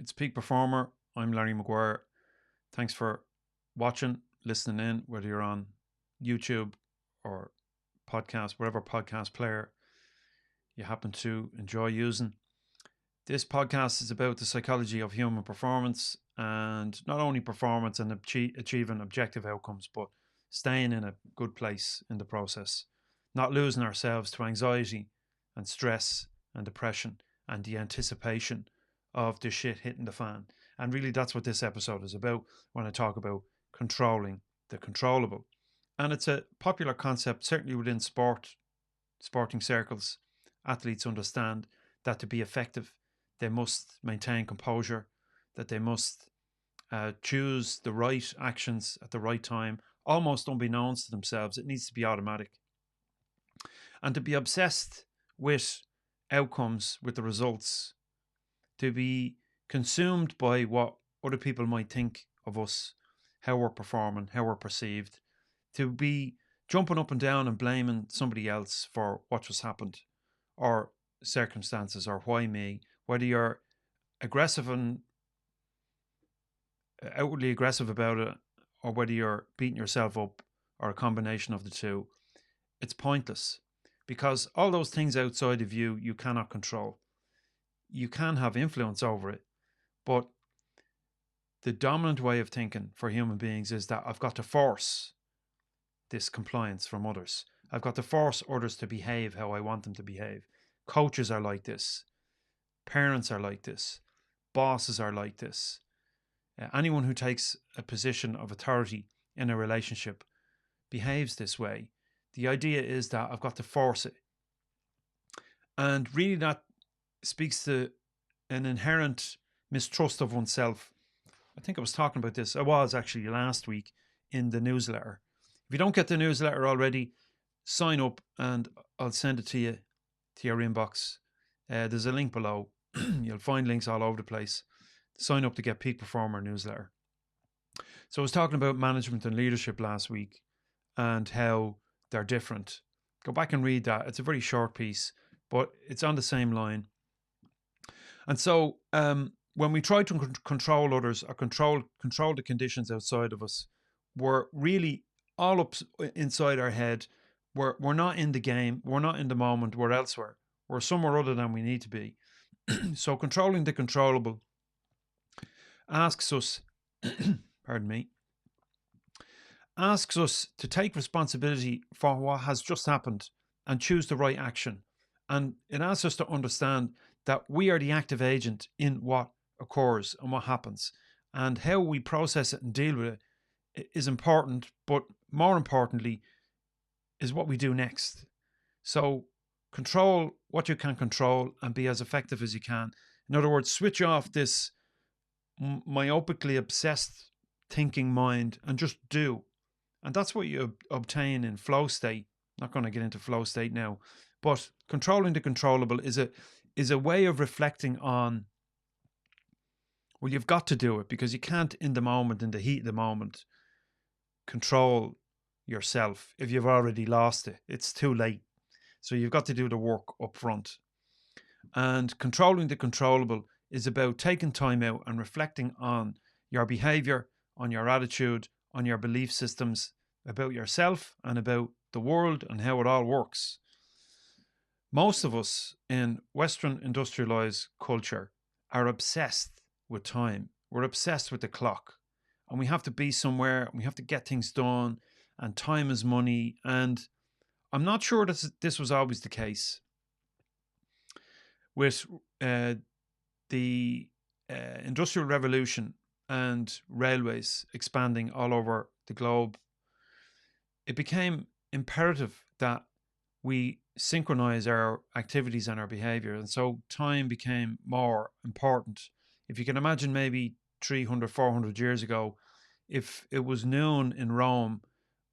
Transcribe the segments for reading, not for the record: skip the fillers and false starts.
It's Peak Performer. I'm Larry McGuire. Thanks for watching, listening in, whether you're on YouTube or podcast, whatever podcast player you happen to enjoy using. This podcast is about the psychology of human performance, and not only performance and achieving objective outcomes, but staying in a good place in the process, not losing ourselves to anxiety and stress and depression and the anticipation of the shit hitting the fan. And really, that's what this episode is about when I talk about controlling the controllable. And it's a popular concept, certainly within sporting circles. Athletes understand that to be effective, they must maintain composure, that they must choose the right actions at the right time, almost unbeknownst to themselves. It needs to be automatic. And to be obsessed with outcomes, with the results, to be consumed by what other people might think of us, how we're performing, how we're perceived, to be jumping up and down and blaming somebody else for what just happened or circumstances or why me, whether you're aggressive and outwardly aggressive about it or whether you're beating yourself up or a combination of the two, it's pointless because all those things outside of you cannot control. You can have influence over it, but the dominant way of thinking for human beings is that I've got to force this compliance from others. I've got to force others to behave how I want them to behave. Coaches are like this. Parents are like this. Bosses are like this. Anyone who takes a position of authority in a relationship behaves this way. The idea is that I've got to force it. And really that speaks to an inherent mistrust of oneself. I think I was talking about this. I was actually last week in the newsletter. If you don't get the newsletter already, sign up and I'll send it to you, to your inbox. There's a link below. You'll find links all over the place. Sign up to get Peak Performer newsletter. So I was talking about management and leadership last week and how they're different. Go back and read that. It's a very short piece, but it's on the same line. And so when we try to control others or control the conditions outside of us, we're really all up inside our head. We're not in the game. We're not in the moment. We're elsewhere. We're somewhere other than we need to be. So controlling the controllable asks us, pardon me, asks us to take responsibility for what has just happened and choose the right action. And it asks us to understand that we are the active agent in what occurs and what happens. And how we process it and deal with it is important, but more importantly, is what we do next. So control what you can control and be as effective as you can. In other words, switch off this myopically obsessed thinking mind and just do. And that's what you obtain in flow state. Not going to get into flow state now, but controlling the controllable is a way of reflecting on, well, you've got to do it because you can't in the moment, in the heat of the moment, control yourself. If you've already lost it, it's too late. So you've got to do the work up front. And controlling the controllable is about taking time out and reflecting on your behavior, on your attitude, on your belief systems, about yourself and about the world and how it all works. Most of us in Western industrialized culture are obsessed with time. We're obsessed with the clock and we have to be somewhere and we have to get things done and time is money. And I'm not sure that this was always the case. With the Industrial Revolution and railways expanding all over the globe, it became imperative that we synchronize our activities and our behavior. And so time became more important. If you can imagine maybe 300, 400 years ago, if it was noon in Rome,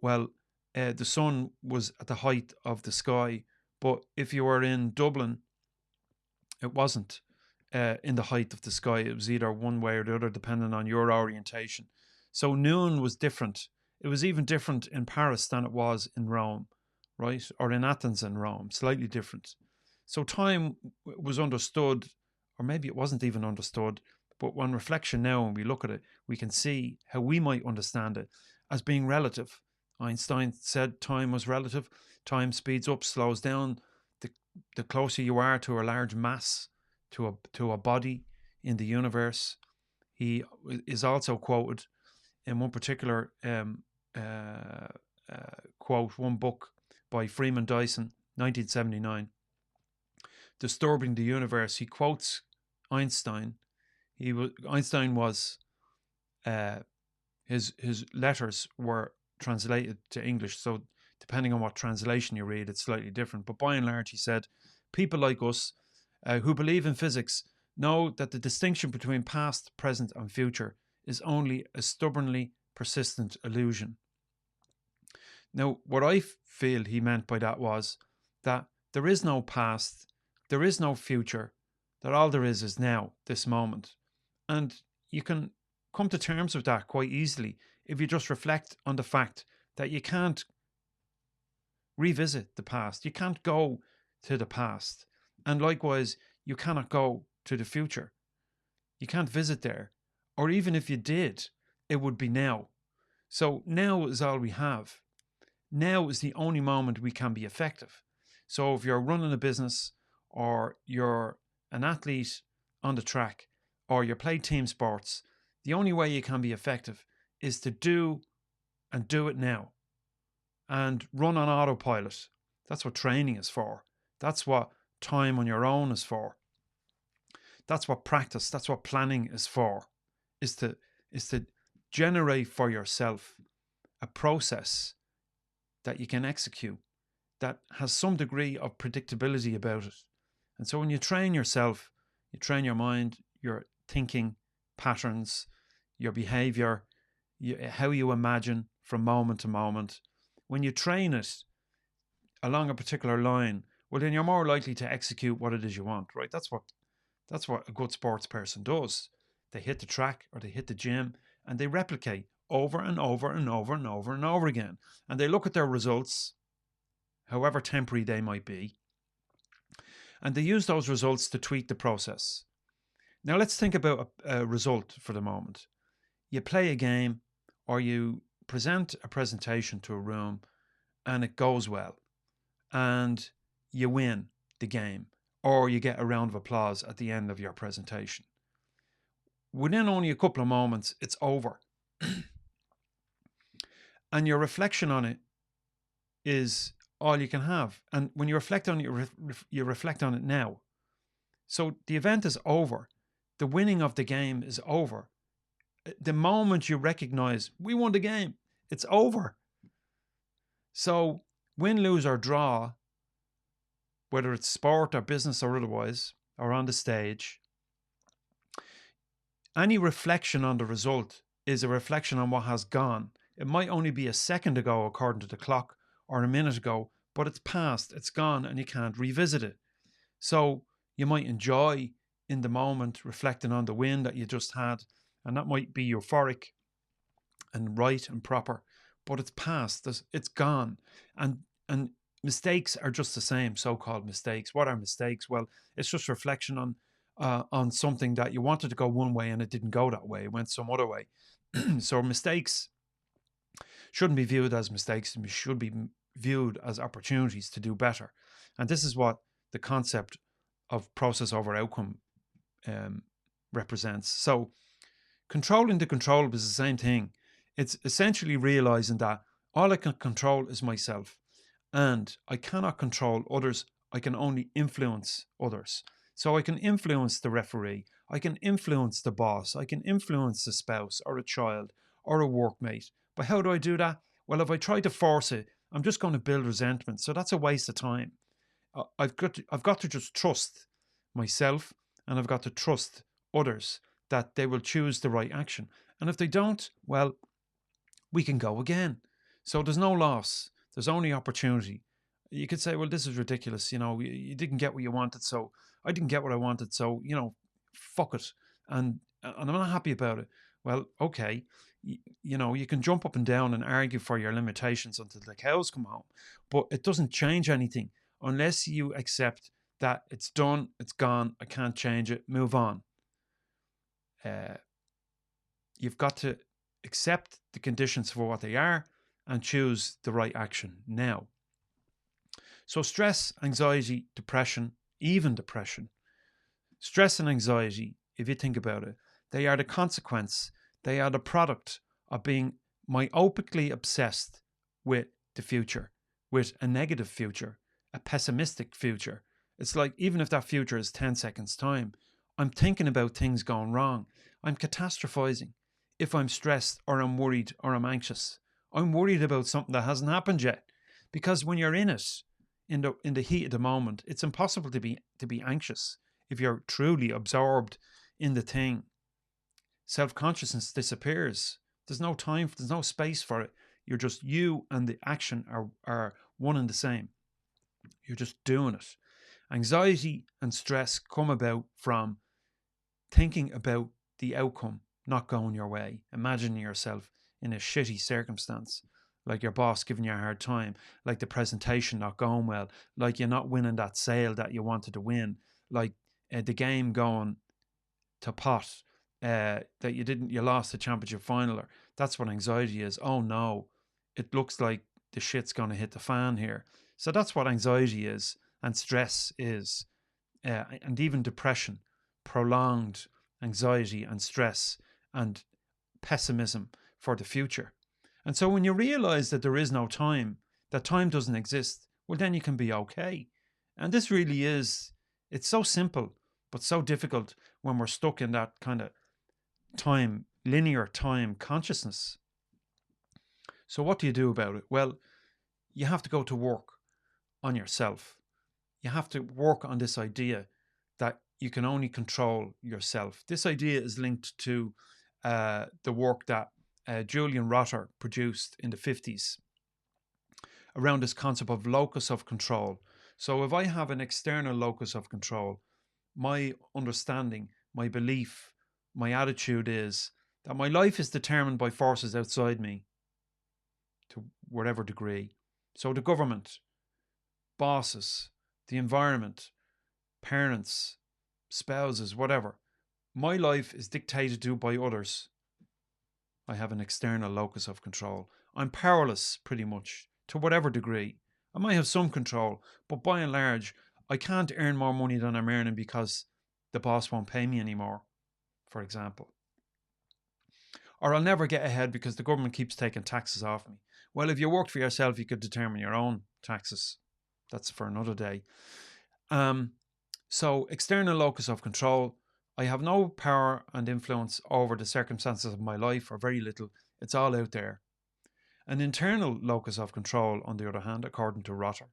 well, the sun was at the height of the sky. But if you were in Dublin, it wasn't in the height of the sky. It was either one way or the other, depending on your orientation. So noon was different. It was even different in Paris than it was in Rome, right? Or in Athens and Rome, slightly different. So time was understood, or maybe it wasn't even understood, But on reflection now, when we look at it, we can see how we might understand it as being relative. Einstein said time was relative. Time speeds up, slows down. The, the closer you are to a large mass, to a body in the universe. He is also quoted in one particular quote, one book by Freeman Dyson, 1979, Disturbing the Universe. He quotes Einstein. Einstein was his letters were translated to English, so depending on what translation you read, it's slightly different. But by and large, he said, people like us who believe in physics know that the distinction between past, present, and future is only a stubbornly persistent illusion. Now, what I feel he meant by that was that there is no past, there is no future, that all there is now, this moment. And you can come to terms with that quite easily if you just reflect on the fact that you can't revisit the past. You can't go to the past. And likewise, you cannot go to the future. You can't visit there. Or even if you did, it would be now. So now is all we have. Now is the only moment we can be effective. So if you're running a business, or you're an athlete on the track, or you play team sports, the only way you can be effective is to do it now and run on autopilot. That's what training is for. That's what time on your own is for. That's what practice, that's what planning is for, is to generate for yourself a process that you can execute that has some degree of predictability about it. And so when you train yourself, you train your mind, your thinking patterns, your behavior, how you imagine from moment to moment. When you train it along a particular line, well, then you're more likely to execute what it is you want, right? That's what a good sports person does. They hit the track or they hit the gym and they replicate over and over and over and over and over again. And they look at their results, however temporary they might be, and they use those results to tweak the process. Now let's think about a result for the moment. You play a game or you present a presentation to a room and it goes well and you win the game, or you get a round of applause at the end of your presentation. Within only a couple of moments, it's over. And your reflection on it is all you can have. And when you reflect on it, you reflect on it now. So the event is over. The winning of the game is over. The moment you recognize, we won the game, it's over. So win, lose, or draw, whether it's sport or business or otherwise, or on the stage, any reflection on the result is a reflection on what has gone. It might only be a second ago according to the clock, or a minute ago, but it's past, it's gone, and you can't revisit it. So you might enjoy in the moment reflecting on the win that you just had, and that might be euphoric and right and proper, but it's past, it's gone. And mistakes are just the same, so-called mistakes. What are mistakes? Well, it's just reflection on something that you wanted to go one way and it didn't go that way, it went some other way. So mistakes shouldn't be viewed as mistakes, and should be viewed as opportunities to do better. And this is what the concept of process over outcome represents. So controlling the controllable is the same thing. It's essentially realizing that all I can control is myself, and I cannot control others. I can only influence others. So I can influence the referee, I can influence the boss, I can influence a spouse or a child or a workmate. But how do I do that? Well, if I try to force it, I'm just going to build resentment. So that's a waste of time. I've got to just trust myself, and I've got to trust others that they will choose the right action. And if they don't, well, we can go again. So there's no loss. There's only opportunity. You could say, well, this is ridiculous. You didn't get what you wanted, so I didn't get what I wanted. So, fuck it. And I'm not happy about it. Well, okay. You can jump up and down and argue for your limitations until the cows come home, but it doesn't change anything unless you accept that it's done, it's gone, I can't change it, move on. Uh, you've got to accept the conditions for what they are and choose the right action now. So stress, anxiety, depression, even depression, stress and anxiety, if you think about it, they are the consequence, they are the product of being myopically obsessed with the future, with a negative future, a pessimistic future. It's like, even if that future is 10 seconds' time, I'm thinking about things going wrong. I'm catastrophizing. If I'm stressed or I'm worried or I'm anxious, I'm worried about something that hasn't happened yet. Because when you're in it, in the heat of the moment, it's impossible to be anxious if you're truly absorbed in the thing. Self-consciousness disappears. There's no time, there's no space for it. You're just, you and the action are one and the same. You're just doing it. Anxiety and stress come about from thinking about the outcome not going your way, imagining yourself in a shitty circumstance, like your boss giving you a hard time, like the presentation not going well, like you're not winning that sale that you wanted to win, like the game going to pot, that you lost the championship final. Or that's what anxiety is. Oh no, it looks like the shit's going to hit the fan here. So that's what anxiety is, and stress is, and even depression, prolonged anxiety and stress and pessimism for the future. And so when you realize that there is no time, that time doesn't exist, well, then you can be okay. And this really is, it's so simple, but so difficult when we're stuck in that kind of time, linear time consciousness. So what do you do about it? Well, you have to go to work on yourself. You have to work on this idea that you can only control yourself. This idea is linked to the work that Julian Rotter produced in the 50s around this concept of locus of control. So if I have an external locus of control, my understanding, my belief, my attitude is that my life is determined by forces outside me to whatever degree. So the government, bosses, the environment, parents, spouses, whatever. My life is dictated to by others. I have an external locus of control. I'm powerless, pretty much, to whatever degree. I might have some control, but by and large, I can't earn more money than I'm earning because the boss won't pay me anymore, for example. Or I'll never get ahead because the government keeps taking taxes off me. Well, if you worked for yourself, you could determine your own taxes. That's for another day. So, external locus of control. I have no power and influence over the circumstances of my life, or very little. It's all out there. An internal locus of control, on the other hand, according to Rotter,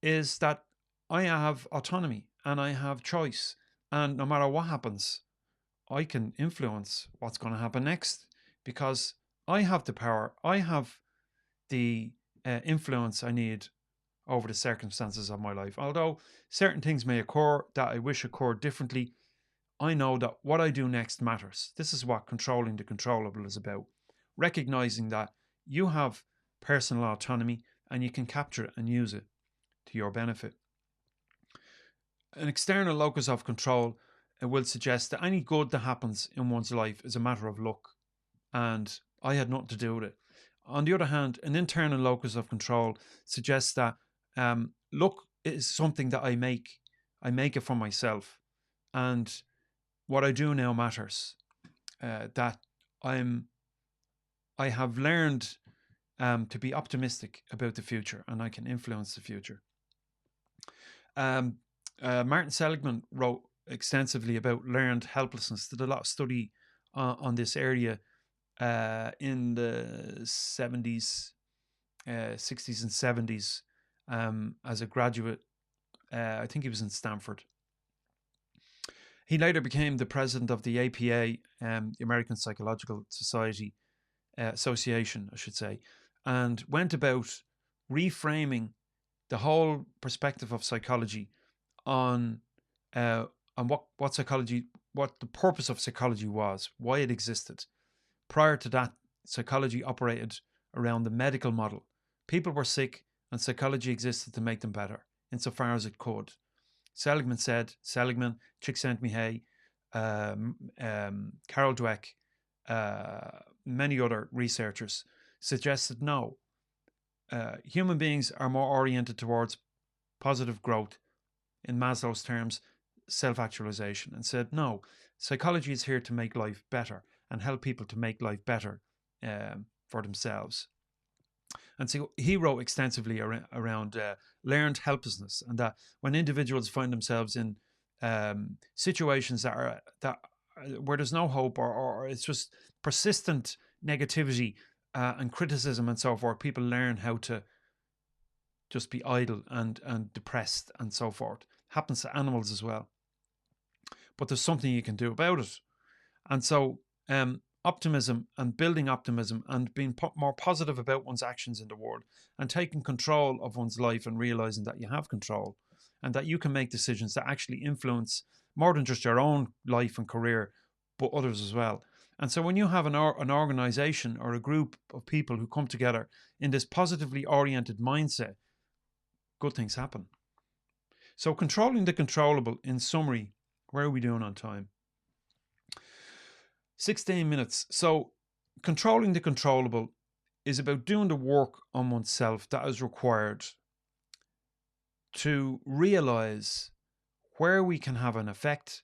is that I have autonomy and I have choice. And no matter what happens, I can influence what's going to happen next because I have the power. I have the influence I need over the circumstances of my life. Although certain things may occur that I wish occurred differently, I know that what I do next matters. This is what controlling the controllable is about. Recognizing that you have personal autonomy and you can capture it and use it to your benefit. An external locus of control will suggest that any good that happens in one's life is a matter of luck and I had nothing to do with it. On the other hand, an internal locus of control suggests that luck is something that I make. I make it for myself. And what I do now matters. That I have learned to be optimistic about the future and I can influence the future. Martin Seligman wrote extensively about learned helplessness, did a lot of study on this area in the 70s, 60s and 70s as a graduate. I think he was in Stanford. He later became the president of the APA, the American Psychological Society Association, I should say, and went about reframing the whole perspective of psychology on what psychology, what the purpose of psychology was, why it existed. Prior to that, psychology operated around the medical model. People were sick and psychology existed to make them better, insofar as it could. Seligman said, Csikszentmihalyi, Carol Dweck, many other researchers suggested no. Human beings are more oriented towards positive growth, in Maslow's terms, self-actualization, and said no, psychology is here to make life better and help people to make life better for themselves. And so he wrote extensively around learned helplessness, and that when individuals find themselves in situations that where there's no hope, or it's just persistent negativity and criticism and so forth, people learn how to just be idle and depressed and so forth. Happens to animals as well. But there's something you can do about it. And so optimism and building optimism and being more positive about one's actions in the world and taking control of one's life and realizing that you have control and that you can make decisions that actually influence more than just your own life and career, but others as well. And so when you have an organization or a group of people who come together in this positively oriented mindset, good things happen. So controlling the controllable, in summary, where are we doing on time? 16 minutes. So controlling the controllable is about doing the work on oneself that is required to realize where we can have an effect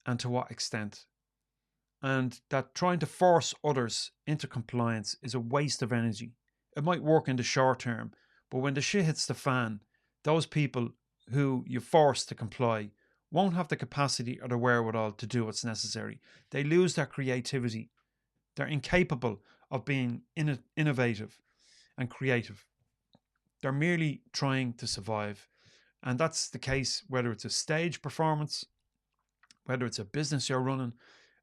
and to what extent. And that trying to force others into compliance is a waste of energy. It might work in the short term, but when the shit hits the fan, those people who you force to comply won't have the capacity or the wherewithal to do what's necessary. They lose their creativity. They're incapable of being innovative and creative. They're merely trying to survive. And that's the case whether it's a stage performance, whether it's a business you're running,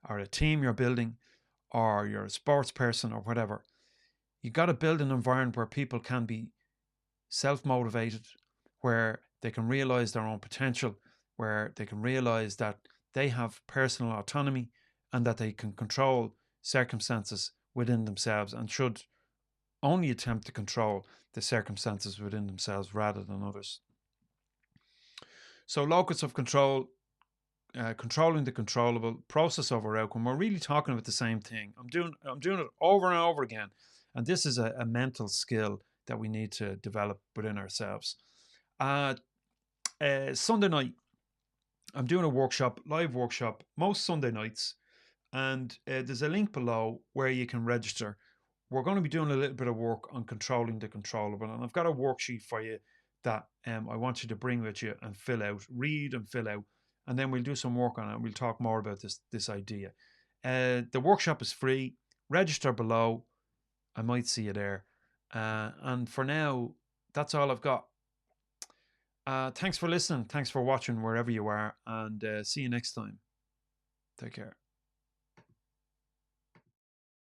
or a team you're building, or you're a sports person or whatever. You got to build an environment where people can be self-motivated, where they can realize their own potential, where they can realize that they have personal autonomy and that they can control circumstances within themselves and should only attempt to control the circumstances within themselves rather than others. So locus of control, controlling the controllable, process over outcome. We're really talking about the same thing. I'm doing it over and over again. And this is a mental skill that we need to develop within ourselves. Sunday night, I'm doing a workshop, live workshop, most Sunday nights. And there's a link below where you can register. We're going to be doing a little bit of work on controlling the controllable. And I've got a worksheet for you that I want you to bring with you and fill out, read and fill out. And then we'll do some work on it. We'll talk more about this idea. The workshop is free. Register below. I might see you there. And for now, that's all I've got. Thanks for listening. Thanks for watching wherever you are. And see you next time. Take care.